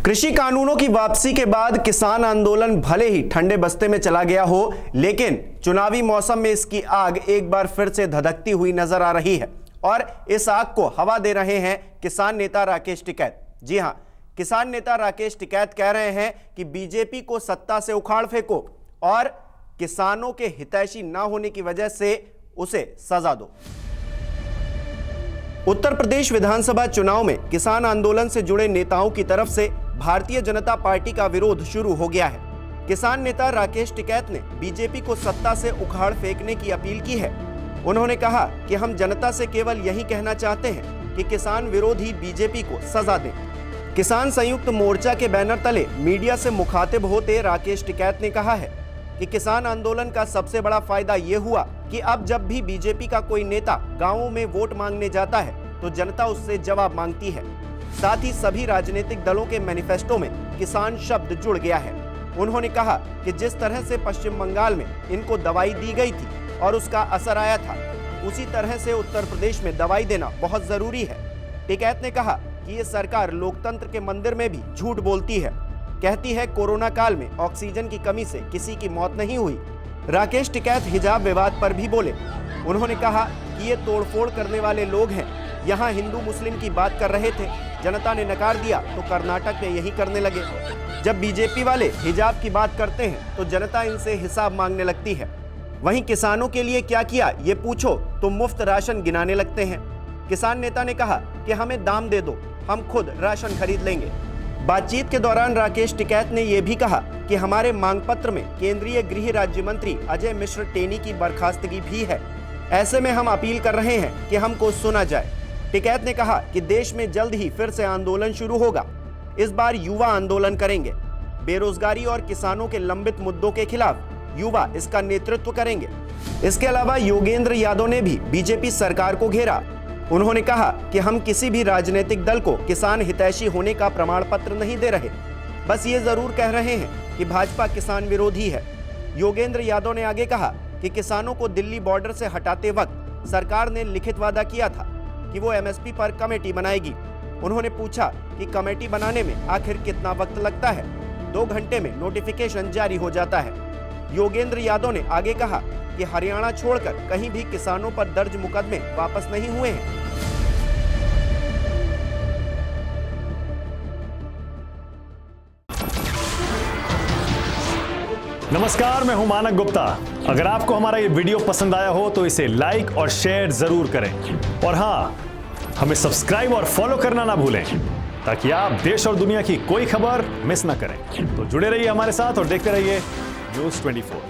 कृषि कानूनों की वापसी के बाद किसान आंदोलन भले ही ठंडे बस्ते में चला गया हो, लेकिन चुनावी मौसम में इसकी आग एक बार फिर से धधकती हुई नजर आ रही है और इस आग को हवा दे रहे हैं किसान नेता राकेश टिकैत। जी हां, किसान नेता राकेश टिकैत कह रहे हैं कि बीजेपी को सत्ता से उखाड़ फेंको और किसानों के हितैषी ना होने की वजह से उसे सजा दो। उत्तर प्रदेश विधानसभा चुनाव में किसान आंदोलन से जुड़े नेताओं की तरफ से भारतीय जनता पार्टी का विरोध शुरू हो गया है। किसान नेता राकेश टिकैत ने बीजेपी को सत्ता से उखाड़ फेंकने की अपील की है। उन्होंने कहा कि हम जनता से केवल यही कहना चाहते हैं कि किसान विरोधी बीजेपी को सजा दें। किसान संयुक्त मोर्चा के बैनर तले मीडिया से मुखातिब होते राकेश टिकैत ने कहा है कि किसान आंदोलन का सबसे बड़ा फायदा ये हुआ कि अब जब भी बीजेपी का कोई नेता गांवों में वोट मांगने जाता है तो जनता उससे जवाब मांगती है। साथ ही सभी राजनीतिक दलों के मैनिफेस्टो में किसान शब्द जुड़ गया है। उन्होंने कहा कि जिस तरह से पश्चिम बंगाल में इनको दवाई दी गई थी और उसका असर आया था, उसी तरह से उत्तर प्रदेश में दवाई देना बहुत जरूरी है। टिकैत ने कहा कि ये सरकार लोकतंत्र के मंदिर में भी झूठ बोलती है, कहती है कोरोना काल में ऑक्सीजन की कमी से किसी की मौत नहीं हुई। राकेश टिकैत हिजाब विवाद पर भी बोले। उन्होंने कहा कि ये तोड़फोड़ करने वाले लोग हैं। यहाँ हिंदू मुस्लिम की बात कर रहे थे, जनता ने नकार दिया तो कर्नाटक में यही करने लगे। जब बीजेपी वाले हिजाब की बात करते हैं तो जनता इनसे हिसाब मांगने लगती है। वहीं किसानों के लिए क्या किया ये पूछो तो मुफ्त राशन गिनाने लगते हैं। किसान नेता ने कहा कि हमें दाम दे दो, हम खुद राशन खरीद लेंगे। बातचीत के दौरान राकेश टिकैत ने यह भी कहा कि हमारे मांग पत्र में केंद्रीय गृह राज्य मंत्री अजय मिश्र टेनी की बर्खास्तगी भी है। ऐसे में हम अपील कर रहे हैं कि हमको सुना जाए। टिकैत ने कहा कि देश में जल्द ही फिर से आंदोलन शुरू होगा। इस बार युवा आंदोलन करेंगे। बेरोजगारी और किसानों के लंबित मुद्दों के खिलाफ युवा इसका नेतृत्व करेंगे। इसके अलावा योगेंद्र यादव ने भी बीजेपी सरकार को घेरा। उन्होंने कहा कि हम किसी भी राजनीतिक दल को किसान हितैषी होने का प्रमाण पत्र नहीं दे रहे, बस ये जरूर कह रहे हैं कि भाजपा किसान विरोधी है। योगेंद्र यादव ने आगे कहा कि किसानों को दिल्ली बॉर्डर से हटाते वक्त सरकार ने लिखित वादा किया था कि वो एमएसपी पर कमेटी बनाएगी। उन्होंने पूछा कि कमेटी बनाने में आखिर कितना वक्त लगता है। 2 घंटे में नोटिफिकेशन जारी हो जाता है। योगेंद्र यादव ने आगे कहा कि हरियाणा छोड़कर कहीं भी किसानों पर दर्ज मुकदमे वापस नहीं हुए हैं। नमस्कार, मैं हूं मानक गुप्ता। अगर आपको हमारा ये वीडियो पसंद आया हो तो इसे लाइक और शेयर जरूर करें और हाँ, हमें सब्सक्राइब और फॉलो करना ना भूलें ताकि आप देश और दुनिया की कोई खबर मिस ना करें। तो जुड़े रहिए हमारे साथ और देखते रहिए न्यूज़ 24।